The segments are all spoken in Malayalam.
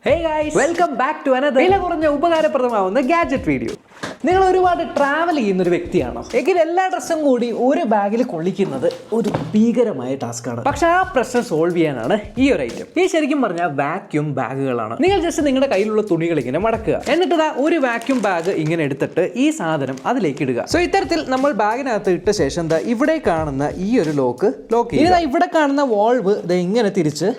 Hey guys, welcome back to another വില കുറഞ്ഞ ഉപകാരപ്രദമാവുന്ന ഗാഡ്ജറ്റ് വീഡിയോ. നിങ്ങൾ ഒരുപാട് ട്രാവൽ ചെയ്യുന്ന ഒരു വ്യക്തിയാണോ? എങ്കിൽ എല്ലാ ഡ്രസ്സും കൂടി ഒരു ബാഗിൽ കൊള്ളിക്കുന്നത് ഒരു ഭീകരമായ ടാസ്ക്കാണ്. പക്ഷെ ആ പ്രശ്നം സോൾവ് ചെയ്യാനാണ് ഈ ഒരു ഐറ്റം. ഈ ശരിക്കും പറഞ്ഞാൽ വാക്യൂം ബാഗുകളാണ്. നിങ്ങൾ ജസ്റ്റ് നിങ്ങളുടെ കയ്യിലുള്ള തുണികൾ ഇങ്ങനെ മടക്കുക, എന്നിട്ട് ഒരു വാക്യൂം ബാഗ് ഇങ്ങനെ എടുത്തിട്ട് ഈ സാധനം അതിലേക്ക് ഇടുക. സോ ഇത്തരത്തിൽ നമ്മൾ ബാഗിനകത്ത് ഇട്ട ശേഷം ഇവിടെ കാണുന്ന ഈ ഒരു ലോക്ക് ചെയ്യുക. ഇവിടെ കാണുന്ന വാൾവ് ഇങ്ങനെ തിരിച്ച്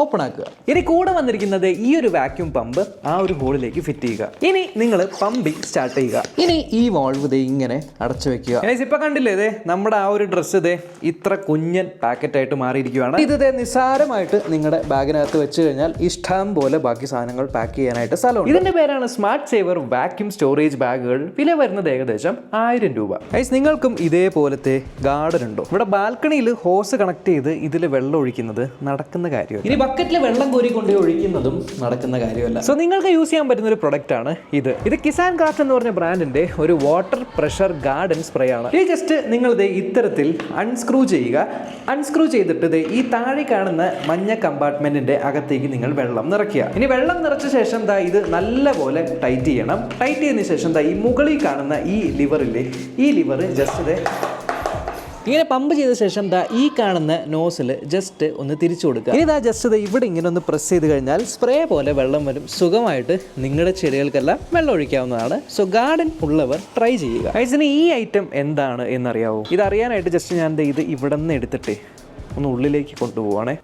ഓപ്പൺ ആക്കുക. ഇനി കൂടെ വന്നിരിക്കുന്നത് ഈ ഒരു വാക്യൂം പമ്പ് ആ ഒരു ഹോളിലേക്ക് ഫിറ്റ് ചെയ്യുക. ഇനി നിങ്ങൾ പമ്പിങ് സ്റ്റാർട്ട് ചെയ്യുക. ഇനി ഈ വാൾവ് ഇങ്ങനെ അടച്ചു വെക്കുക. ഇപ്പൊ കണ്ടില്ലേ നമ്മുടെ ആ ഒരു ഡ്രസ്സ് ഇത്ര കുഞ്ഞൻ പാക്കറ്റ് ആയിട്ട് മാറിയിരിക്കുകയാണ്. ഇത് നിസ്സാരമായിട്ട് നിങ്ങളുടെ ബാഗിനകത്ത് വെച്ച് കഴിഞ്ഞാൽ ഇഷ്ടം പോലെ ബാക്കി സാധനങ്ങൾ പാക്ക് ചെയ്യാനായിട്ട് സ്ഥലമുണ്ട്. ഇതിന്റെ പേരാണ് സ്മാർട്ട് സേവർ വാക്യൂം സ്റ്റോറേജ് ബാഗുകൾ. വില വരുന്നത് ഏകദേശം 1000 രൂപ. നിങ്ങൾക്കും ഇതേപോലത്തെ ഗാർഡൻ ഉണ്ടോ? ഇവിടെ ബാൽക്കണിയിൽ ഹോസ് കണക്ട് ചെയ്ത് ഇതിൽ വെള്ളം ഒഴിക്കുന്നത് നടക്കുന്ന കാര്യമല്ല. ബക്കറ്റിൽ വെള്ളം കോരി കൊണ്ട് ഒഴിക്കുന്നതും നടക്കുന്ന കാര്യമല്ല. സോ നിങ്ങൾക്ക് യൂസ് ചെയ്യാൻ പറ്റുന്ന ഒരു പ്രൊഡക്റ്റ് ആണ് ഇത്. കിസാൻ ക്രാഫ്റ്റ് എന്ന് പറഞ്ഞ ബ്രാൻഡിന്റെ ഒരു വാട്ടർ പ്രഷർ ഗാർഡൻ സ്പ്രേ ആണ്. ഇത് ജസ്റ്റ് നിങ്ങൾ ഇത്തരത്തിൽ അൺസ്ക്രൂ ചെയ്യുക. അൺസ്ക്രൂ ചെയ്തിട്ട് ഈ താഴെ കാണുന്ന മഞ്ഞ കമ്പാർട്ട്മെന്റിന്റെ അകത്തേക്ക് നിങ്ങൾ വെള്ളം നിറയ്ക്കുക. ഇനി വെള്ളം നിറച്ച ശേഷം ഇത് നല്ലപോലെ ടൈറ്റ് ചെയ്യണം. ടൈറ്റ് ചെയ്തതിനു ശേഷം ഈ മുകളിൽ കാണുന്ന ഈ ലിവറില്ലേ, ഈ ലിവർ ജസ്റ്റ് ഇങ്ങനെ പമ്പ് ചെയ്ത ശേഷം ഈ കാണുന്ന നോസിൽ ജസ്റ്റ് ഒന്ന് തിരിച്ചു കൊടുക്കുക. ഇനി ജസ്റ്റ് ഇവിടെ ഇങ്ങനെ ഒന്ന് പ്രസ് ചെയ്ത് കഴിഞ്ഞാൽ സ്പ്രേ പോലെ വെള്ളം വരും. സുഖമായിട്ട് നിങ്ങളുടെ ചെടികൾക്കെല്ലാം വെള്ളം ഒഴിക്കാവുന്നതാണ്. സോ ഗാർഡൻ ഉള്ളവർ ട്രൈ ചെയ്യുക. ഇതിന് ഈ ഐറ്റം എന്താണ് എന്നറിയാവോ? ഇതറിയാനായിട്ട് ജസ്റ്റ് ഞാൻ ഇത് ഇവിടെ നിന്ന് എടുത്തിട്ട് ഒന്ന് ഉള്ളിലേക്ക് കൊണ്ടുപോവാണേ.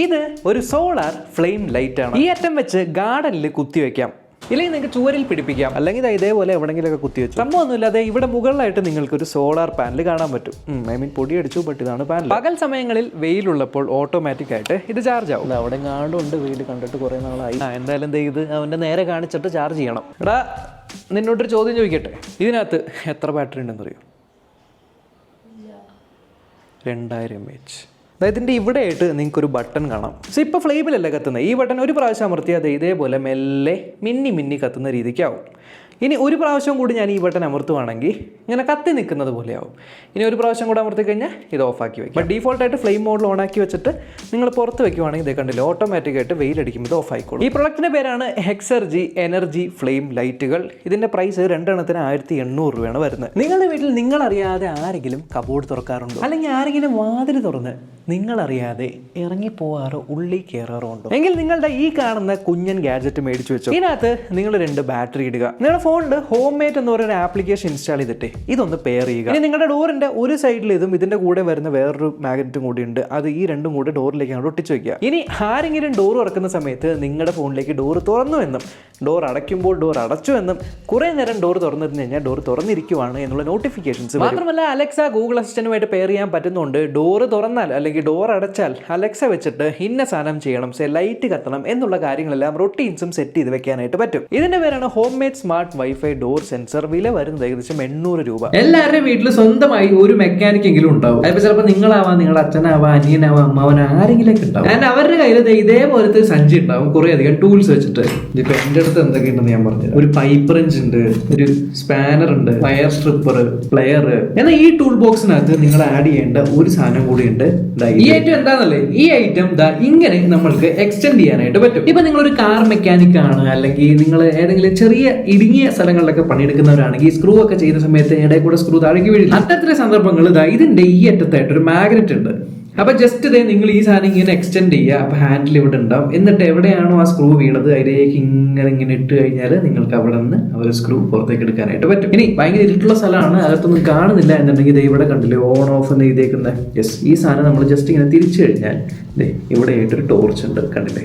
ഇത് ഒരു സോളാർ ഫ്ലെയിം ലൈറ്റ് ആണ്. ഈ അറ്റം വെച്ച് ഗാർഡനിൽ കുത്തിവെക്കാം, ഇല്ലെങ്കിൽ നിങ്ങൾക്ക് ചുവരിൽ പിടിപ്പിക്കാം, അല്ലെങ്കിൽ ഇതേപോലെ എവിടെയെങ്കിലുമൊക്കെ കുത്തിവെച്ചു. സംഭവമൊന്നുമില്ലാതെ ഇവിടെ മുകളിലായിട്ട് നിങ്ങൾക്ക് ഒരു സോളാർ പാനൽ കാണാൻ പറ്റും. പൊടി അടിച്ചു, ബട്ട് ഇതാണ് പാനൽ. പകൽ സമയങ്ങളിൽ വെയിലുള്ളപ്പോൾ ഓട്ടോമാറ്റിക് ആയിട്ട് ഇത് ചാർജ് ആവും. അവിടെ കാണുന്നുണ്ട്, വെയിൽ കണ്ടിട്ട് കുറെ നാളായി. എന്തായാലും ഇത് അവന്റെ നേരെ കാണിച്ചിട്ട് ചാർജ് ചെയ്യണം. എടാ, നിന്നോട്ടൊരു ചോദ്യം ചോദിക്കട്ടെ, ഇതിനകത്ത് എത്ര ബാറ്ററി ഉണ്ടെന്ന് അറിയോ? 2000 mAh. ഇതിൻ്റെ ഇവിടെയായിട്ട് നിങ്ങൾക്കൊരു ബട്ടൺ കാണാം. സോ ഇപ്പോൾ ഫ്ലെയിമിലല്ല കത്തുന്നത്. ഈ ബട്ടൺ ഒരു പ്രാവശ്യം അമർത്തിയാൽ ഇതേപോലെ മെല്ലെ മിന്നി കത്തുന്ന രീതിക്കാവും. ഇനി ഒരു പ്രാവശ്യം കൂടി ഞാൻ ഈ ബട്ടൺ അമർത്തുവാണെങ്കിൽ ഇങ്ങനെ കത്തി നിൽക്കുന്നത് പോലെയാവും. ഇനി ഒരു പ്രാവശ്യം കൂടെ അമർത്തി കഴിഞ്ഞാൽ ഇത് ഓഫാക്കി വയ്ക്കും. ബട്ട് ഡീഫോൾട്ടായിട്ട് ഫ്ലെയിം മോഡിൽ ഓണാക്കി വെച്ചിട്ട് നിങ്ങൾ പുറത്ത് വെക്കുവാണെങ്കിൽ ഇത് കണ്ടില്ല, ഓട്ടോമാറ്റിക്കായിട്ട് വെയിലടിക്കുമ്പോൾ ഇത് ഓഫായിക്കോളും. ഈ പ്രൊഡക്റ്റിൻ്റെ പേരാണ് ഹെക്സർജി എനർജി ഫ്ലെയിം ലൈറ്റുകൾ. ഇതിൻ്റെ പ്രൈസ് 2 എണ്ണത്തിന് 1800 രൂപയാണ് വരുന്നത്. നിങ്ങളുടെ വീട്ടിൽ നിങ്ങളറിയാതെ ആരെങ്കിലും കബോർഡ് തുറക്കാറുണ്ടോ? അല്ലെങ്കിൽ ആരെങ്കിലും വാതിൽ തുറന്ന് നിങ്ങളറിയാതെ ഇറങ്ങിപ്പോവാറോ ഉള്ളിൽ കയറാറോ ഉണ്ടോ? എങ്കിൽ നിങ്ങളുടെ ഈ കാണുന്ന കുഞ്ഞൻ ഗാഡ്ജറ്റ് മേടിച്ചു വെച്ചോ. ഇതിനകത്ത് നിങ്ങൾ 2 ബാറ്ററി ഇടുക. നിങ്ങളുടെ ഫോണിൽ ഹോം മേറ്റ് എന്ന് പറയുന്ന ആപ്ലിക്കേഷൻ ഇൻസ്റ്റാൾ ചെയ്തിട്ട് ഇതൊന്ന് പെയർ ചെയ്യുക. ഇനി നിങ്ങളുടെ ഡോറിന്റെ ഒരു സൈഡിൽ ഇതും ഇതിന്റെ കൂടെ വരുന്ന വേറൊരു മാഗ്നറ്റും കൂടി ഉണ്ട്. അത് ഈ രണ്ടും കൂടെ ഡോറിലേക്ക് ഒട്ടിച്ചു വെക്കുക. ഇനി ആരെങ്കിലും ഡോർ തുറക്കുന്ന സമയത്ത് നിങ്ങളുടെ ഫോണിലേക്ക് ഡോർ തുറന്നു എന്നും ഡോർ അടയ്ക്കുമ്പോൾ ഡോർ അടച്ചു എന്നും കുറെ നേരം ഡോർ തുറന്നിരുന്നു കഴിഞ്ഞാൽ ഡോർ തുറന്നിരിക്കുവാണ് എന്നുള്ള നോട്ടിഫിക്കേഷൻസ്. മാത്രമല്ല അലക്സ ഗൂഗിൾ അസിസ്റ്റന്റുമായിട്ട് പെയർ ചെയ്യാൻ പറ്റുന്നുണ്ട്. ഡോർ തുറന്നാൽ അല്ലെങ്കിൽ ഡോർ അടച്ചാൽ അലക്സ വെച്ചിട്ട് ഇന്ന സാധനം ചെയ്യണം, ലൈറ്റ് കത്തണം എന്നുള്ള കാര്യങ്ങളെല്ലാം റൊട്ടീൻസും സെറ്റ് ചെയ്ത് വെക്കാനായിട്ട് പറ്റും. ഇതിന്റെ പേരാണ് home made smart wifi door sensor. വില വരുന്നത് ഏകദേശം 800 രൂപ. എല്ലാവരുടെയും വീട്ടിൽ സ്വന്തമായി ഒരു മെക്കാനിക് എങ്കിലും ഉണ്ടാവും. അതിപ്പോ ചിലപ്പോൾ നിങ്ങളാവാം, നിങ്ങളുടെ അച്ഛനാവാം, അനിയനാവാം, അമ്മാവനാ, ആരെങ്കിലൊക്കെ ഉണ്ടാവും. ഞാൻ അവരുടെ കയ്യിൽ ഇതേപോലത്തെ സഞ്ചി ഉണ്ടാവും, കുറെ അധികം ടൂൾസ് വെച്ചിട്ട്. ഇപ്പൊ എന്റെ അടുത്ത് എന്തൊക്കെയുണ്ടെന്ന് ഞാൻ പറഞ്ഞത്, ഒരു പൈപ്പ് റിഞ്ച് ഉണ്ട്, ഒരു സ്പാനർ ഉണ്ട്, ഫയർ സ്ട്രിപ്പർ, പ്ലെയർ. എന്നാൽ ഈ ടൂൾ ബോക്സിനകത്ത് നിങ്ങൾ ആഡ് ചെയ്യേണ്ട ഒരു സാധനം കൂടി ഉണ്ട്. ഈ ഐറ്റം എന്താണെന്നല്ലേ, ഈ ഐറ്റം ഇങ്ങനെ നമ്മൾക്ക് എക്സ്റ്റെൻഡ് ചെയ്യാനായിട്ട് പറ്റും. ഇപ്പൊ നിങ്ങളൊരു കാർ മെക്കാനിക് ആണ്, അല്ലെങ്കിൽ നിങ്ങൾ ഏതെങ്കിലും ചെറിയ ഇടുങ്ങിയ സ്ഥലങ്ങളിലൊക്കെ പണിയെടുക്കുന്നവരാണെങ്കിൽ ഈ സ്ക്രൂ ഒക്കെ ചെയ്യുന്ന സമയത്ത് ഇടയിൽ കൂടെ സ്ക്രൂ താഴേക്ക് വീഴില്ല. അത്തരത്തിലെ സന്ദർഭങ്ങൾ ഇതിന്റെ ഈ അറ്റത്തായിട്ട് ഒരു മാഗ്നറ്റ് ഉണ്ട്. അപ്പൊ ജസ്റ്റ് നിങ്ങൾ ഈ സാധനം ഇങ്ങനെ എക്സ്റ്റെൻഡ് ചെയ്യുക. അപ്പൊ ഹാൻഡിൽ ഇവിടെ ഉണ്ടാവും. എന്നിട്ട് എവിടെയാണോ ആ സ്ക്രൂ വീണത് അതിലേക്ക് ഇങ്ങനെ ഇട്ട് കഴിഞ്ഞാൽ നിങ്ങൾക്ക് അവിടെ നിന്ന് ആ ഒരു സ്ക്രൂ പുറത്തേക്ക് എടുക്കാനായിട്ട് പറ്റും. ഇനി ഭയങ്കര ഇരുട്ടുള്ള സ്ഥലമാണ്, അകത്തൊന്നും കാണുന്നില്ല എന്നുണ്ടെങ്കിൽ ഇത് ഇവിടെ കണ്ടില്ലേ ഓൺ ഓഫ് എന്ന് എഴുതിയേക്കുന്നത്. യെസ്, ഈ സാധനം നമ്മൾ ജസ്റ്റ് ഇങ്ങനെ തിരിച്ചു കഴിഞ്ഞാൽ ഇവിടെ ആയിട്ടൊരു ടോർച്ച് ഉണ്ട്, കണ്ടില്ലേ?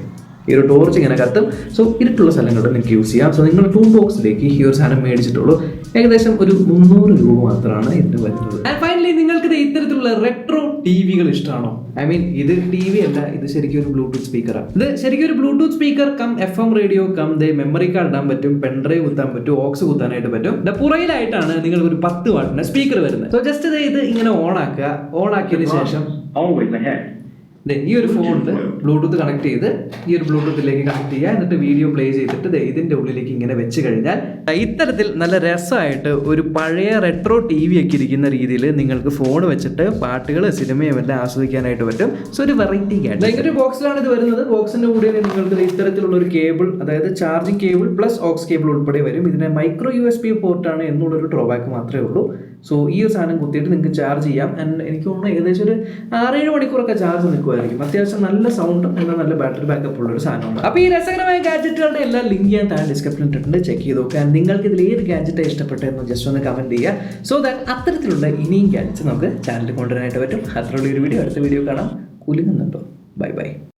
ഈ ഒരു ടോർച്ച് ഇങ്ങനെ കത്തും. സോ ഇരുട്ടുള്ള സ്ഥലങ്ങളിൽ നിങ്ങൾക്ക് യൂസ് ചെയ്യാം. സോ നിങ്ങൾ ടൂൾ ബോക്സിലേക്ക് ഈ ഒരു സാധനം മേടിച്ചിട്ടുള്ളൂ. ഏകദേശം ഒരു 300 രൂപ മാത്രമാണ് ഇതിന് വരുന്നത്. ആൻഡ് ഫൈനലി നിങ്ങൾക്ക് ഇത്തരത്തിലുള്ള റെട്രോ ടിവികൾ ഇഷ്ടമാണോ? ഇത് TV അല്ല, ഇത് ശരിക്കും ഒരു ബ്ലൂടൂത്ത് സ്പീക്കറാണ്. ഇത് ശരിക്കും ഒരു Bluetooth speaker cum FM radio cum memory card ഇടാൻ പറ്റും, പെൻഡ്രൈവ് കുത്താൻ പറ്റും, ഓക്സ് കുത്താനായിട്ട് പറ്റും. പുറയിലായിട്ടാണ് നിങ്ങൾക്ക് ഒരു 10 വാട്ടിന്റെ സ്പീക്കർ വരുന്നത്. സോ ജസ്റ്റ് ഇത് ഇങ്ങനെ ഓൺ ആക്കുക. ഓൺ ആക്കിയതിനു ശേഷം ഈ ഒരു ഫോണിൽ ബ്ലൂടൂത്ത് കണക്ട് ചെയ്ത് ഈ ഒരു ബ്ലൂടൂത്തിലേക്ക് കണക്ട് ചെയ്യുക, എന്നിട്ട് വീഡിയോ പ്ലേ ചെയ്തിട്ട് ഇതിൻ്റെ ഉള്ളിലേക്ക് ഇങ്ങനെ വെച്ച് കഴിഞ്ഞാൽ ഇത്തരത്തിൽ നല്ല രസമായിട്ട് ഒരു പഴയ റെട്രോ ടി വി ഒക്കെ ഇരിക്കുന്ന രീതിയിൽ നിങ്ങൾക്ക് ഫോൺ വെച്ചിട്ട് പാട്ടുകൾ സിനിമയും എല്ലാം ആസ്വദിക്കാനായിട്ട് പറ്റും. സോ ഒരു വെറൈറ്റി ഗാഡ്ജറ്റ്. ഇങ്ങനെ ഒരു ബോക്സിലാണ് ഇത് വരുന്നത്. ബോക്സിൻ്റെ കൂടെ നിങ്ങൾക്ക് ഇത്തരത്തിലുള്ള ഒരു കേബിൾ, അതായത് charging cable plus aux cable ഉൾപ്പെടെ വരും. ഇതിന് മൈക്രോ USB പോർട്ടാണ് എന്നുള്ളൊരു ഡ്രോബാക്ക് മാത്രമേ ഉള്ളൂ. സോ ഈ ഒരു സാധനം കുത്തിയിട്ട് നിങ്ങൾക്ക് ചാർജ് ചെയ്യാം. ആൻഡ് എനിക്ക് തോന്നുന്നു ഏകദേശം ഒരു 6-7 മണിക്കൂറൊക്കെ ചാർജ് നിൽക്കുമായിരിക്കും. അത്യാവശ്യം നല്ല സൗണ്ടും എന്നാൽ നല്ല ബാറ്ററി ബാക്കപ്പ് ഉള്ള ഒരു സാധനമാണ്. അപ്പോൾ ഈ രസകരമായ ഗാഡ്ജറ്റുകളുടെ എല്ലാ ലിങ്ക് ഞാൻ താഴെ ഡിസ്ക്രിപ്ഷനിൽ ഇട്ടിട്ടുണ്ട്, ചെക്ക് ചെയ്ത് നോക്കുക. നിങ്ങൾക്ക് ഇതിൽ ഏത് ഗാഡ്ജറ്റാണ് ഇഷ്ടപ്പെട്ടതെന്ന് ജസ്റ്റ് ഒന്ന് കമൻറ്റ് ചെയ്യുക. സോ ദാറ്റ് അത്തരത്തിലുള്ള ഇനിയും ഗാഡ്ജറ്റ്സ് നമുക്ക് ചാനലിൽ കൊണ്ടുവരാനായിട്ട് പറ്റും. അത്രയുള്ള ഒരു വീഡിയോ, അടുത്ത വീഡിയോ കാണാം. കുലുങ്ങുന്നുണ്ടോ? Bye by.